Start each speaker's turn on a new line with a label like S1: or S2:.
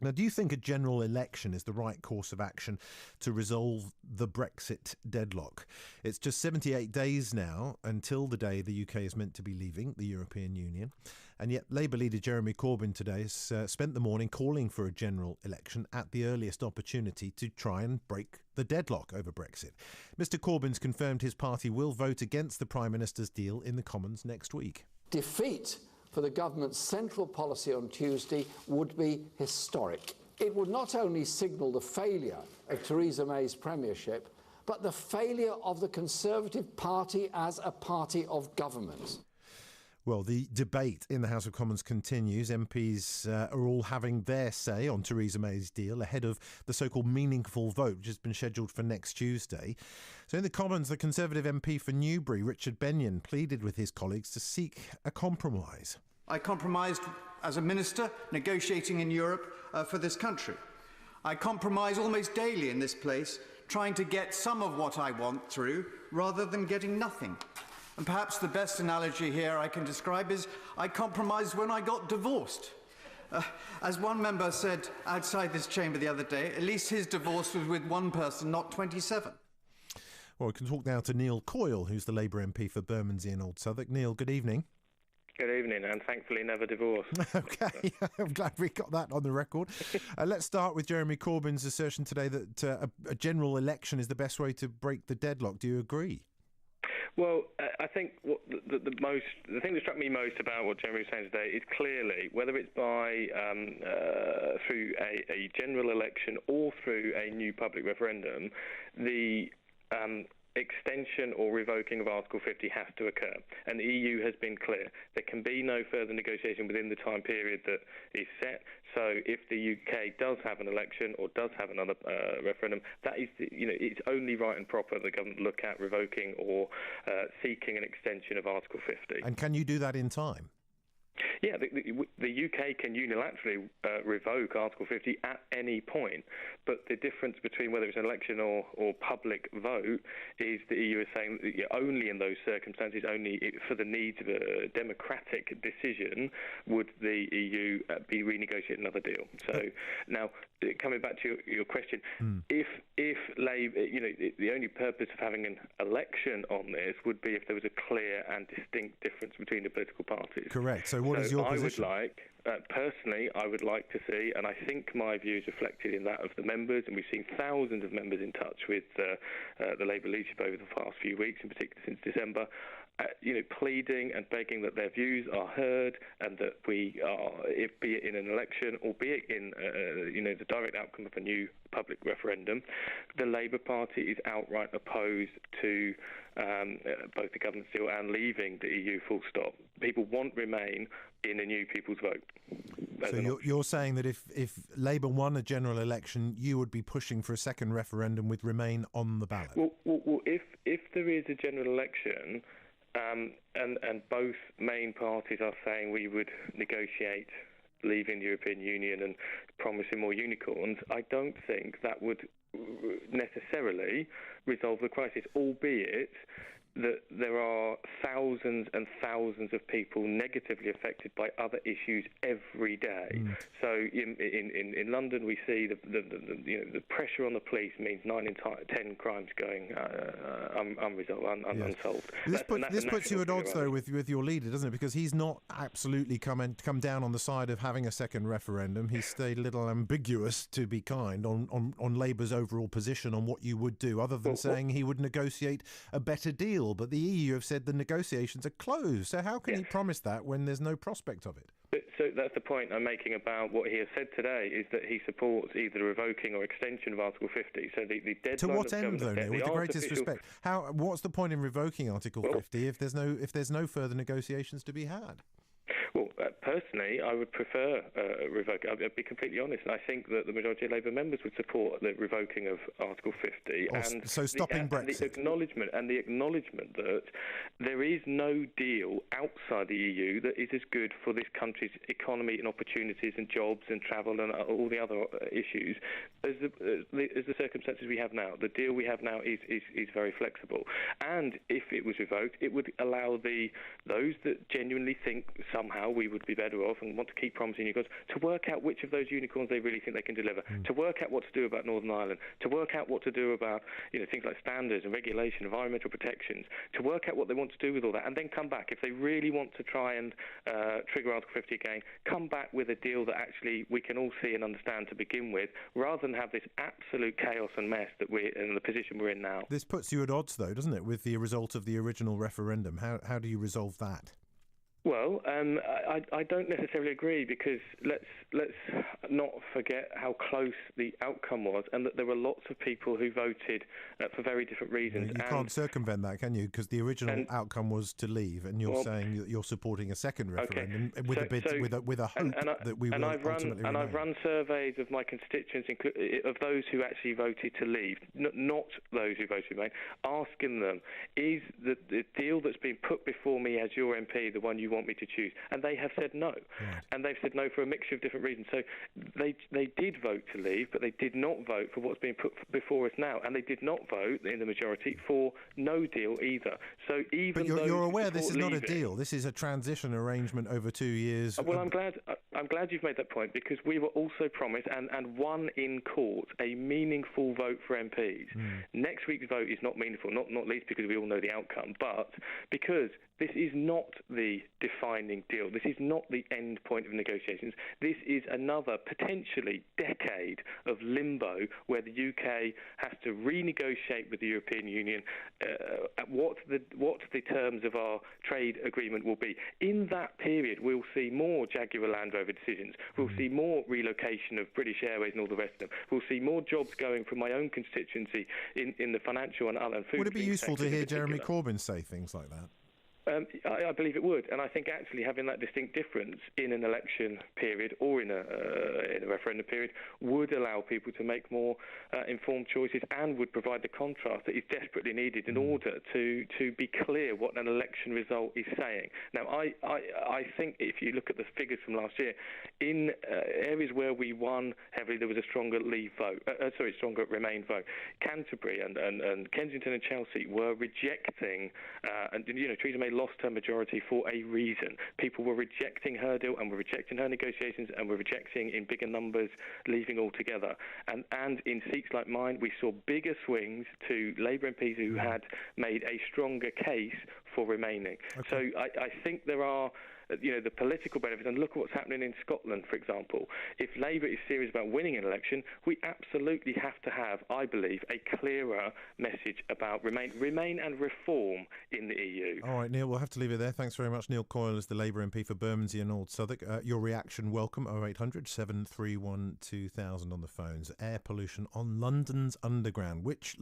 S1: Now, do you think a general election is the right course of action to resolve the Brexit deadlock? It's just 78 days now until the day the UK is meant to be leaving the European Union. And yet Labour leader Jeremy Corbyn today has spent the morning calling for a general election at the earliest opportunity to try and break the deadlock over Brexit. Mr Corbyn's confirmed his party will vote against the Prime Minister's deal in the Commons next week.
S2: Defeat for the government's central policy on Tuesday would be historic. It would not only signal the failure of Theresa May's premiership, but the failure of the Conservative Party as a party of government.
S1: Well, the debate in the House of Commons continues. MPs are all having their say on Theresa May's deal ahead of the so-called meaningful vote, which has been scheduled for next Tuesday. So in the Commons, the Conservative MP for Newbury, Richard Benyon, pleaded with his colleagues to seek a compromise.
S3: I compromised as a minister negotiating in Europe for this country. I compromise almost daily in this place, trying to get some of what I want through rather than getting nothing. And perhaps the best analogy here I can describe is I compromised when I got divorced. As one member said outside this chamber the other day, at least his divorce was with one person, not 27.
S1: Well, we can talk now to Neil Coyle, who's the Labour MP for Bermondsey and Old Southwark. Neil, good evening.
S4: Good evening, and thankfully never divorced.
S1: OK, I'm glad we got that on the record. Let's start with Jeremy Corbyn's assertion today that a general election is the best way to break the deadlock. Do you agree?
S4: Well, I think the thing that struck me most about what Jeremy was saying today is clearly, whether it's by through a general election or through a new public referendum, the extension or revoking of Article 50 has to occur. And the EU has been clear. There can be no further negotiation within the time period that is set. So if the UK does have an election or does have another referendum, that is, it's only right and proper the government look at revoking or seeking an extension of Article 50.
S1: And can you do that in time?
S4: Yeah, the UK can unilaterally revoke Article 50 at any point, but the difference between whether it's an election or public vote is the EU is saying that only in those circumstances, only for the needs of a democratic decision, would the EU be renegotiating another deal. So now, coming back to your question, if Labour, the only purpose of having an election on this would be if there was a clear and distinct difference between the political parties.
S1: Correct. So what is your position?
S4: Personally, I would like to see, and I think my view is reflected in that of the members, and we've seen thousands of members in touch with the Labour leadership over the past few weeks, in particular since December, pleading and begging that their views are heard and that we are, be it in an election or be it in the direct outcome of a new public referendum, the Labour Party is outright opposed to both the government's deal and leaving the EU full stop. People want Remain in a new people's vote.
S1: So you're saying that if Labour won a general election, you would be pushing for a second referendum with Remain on the ballot?
S4: Well, if there is a general election, and both main parties are saying we would negotiate leaving the European Union and promising more unicorns, I don't think that would necessarily resolve the crisis, albeit that there are thousands and thousands of people negatively affected by other issues every day. So in London, we see the pressure on the police means 9 in 10 crimes going unresolved, unsolved.
S1: This puts you at odds, though, with your leader, doesn't it? Because he's not absolutely come down on the side of having a second referendum. He's stayed a little ambiguous, to be kind, on Labour's overall position on what you would do, other than saying he would negotiate a better deal. But the EU have said the negotiations are closed. So how can he promise that when there's no prospect of it?
S4: So that's the point I'm making about what he has said today, is that he supports either revoking or extension of Article 50. So the deadline...
S1: To what end, though, Neil? With the greatest respect, what's the point in revoking Article 50 if there's no further negotiations to be had?
S4: Well, personally, I would prefer revoke. I'll be completely honest. I think that the majority of Labour members would support the revoking of Article 50.
S1: So stopping Brexit.
S4: The acknowledgement that there is no deal outside the EU that is as good for this country's economy and opportunities and jobs and travel and all the other issues as the circumstances we have now. The deal we have now is very flexible. And if it was revoked, it would allow those that genuinely think somehow we would be better off and want to keep promising unicorns, to work out which of those unicorns they really think they can deliver, to work out what to do about Northern Ireland, to work out what to do about things like standards and regulation, environmental protections, to work out what they want to do with all that, and then come back. If they really want to try and trigger Article 50 again, come back with a deal that actually we can all see and understand to begin with, rather than have this absolute chaos and mess that we're in the position we're in now.
S1: This puts you at odds, though, doesn't it, with the result of the original referendum? How do you resolve that?
S4: Well, I don't necessarily agree, because let's not forget how close the outcome was, and that there were lots of people who voted for very different reasons.
S1: You can't circumvent that, can you? Because the original outcome was to leave, and you're saying you're supporting a second referendum with a hope that we will ultimately remain.
S4: I've run surveys of my constituents, of those who actually voted to leave, not those who voted to remain, asking them, is the deal that's been put before me as your MP the one you want me to choose? And they have said no.
S1: Right.
S4: And they've said no for a mixture of different reasons. So they did vote to leave, but they did not vote for what's being put before us now, and they did not vote in the majority for no deal either. So even
S1: but you're aware this is not a deal. This is a transition arrangement over 2 years.
S4: Well, I'm glad you've made that point, because we were also promised and won in court a meaningful vote for MPs. Next week's vote is not meaningful, not least because we all know the outcome, but because this is not the defining deal. This is not the end point of negotiations. This is another potentially decade of limbo where the UK has to renegotiate with the European Union what the terms of our trade agreement will be. In that period, we'll see more Jaguar Land Rover decisions. We'll see more relocation of British Airways and all the rest of them. We'll see more jobs going from my own constituency in the financial and food.
S1: Would it be useful to hear Jeremy Corbyn say things like that?
S4: I believe it would, and I think actually having that distinct difference in an election period or in a referendum period would allow people to make more informed choices, and would provide the contrast that is desperately needed in order to be clear what an election result is saying. Now, I think if you look at the figures from last year, in areas where we won heavily, there was a stronger stronger Remain vote. Canterbury and Kensington and Chelsea were rejecting, and Theresa May lost her majority for a reason. People were rejecting her deal and were rejecting her negotiations and were rejecting in bigger numbers, leaving altogether. And in seats like mine, we saw bigger swings to Labour MPs who had made a stronger case for remaining. Okay. So I think there are the political benefits, and look at what's happening in Scotland, for example. If Labour is serious about winning an election, we absolutely have to have, I believe, a clearer message about remain and reform in the EU.
S1: All right, Neil, we'll have to leave it there. Thanks very much. Neil Coyle is the Labour MP for Bermondsey and Old Southwark. Your reaction, welcome, 0800 731 2000 on the phones. Air pollution on London's underground. Which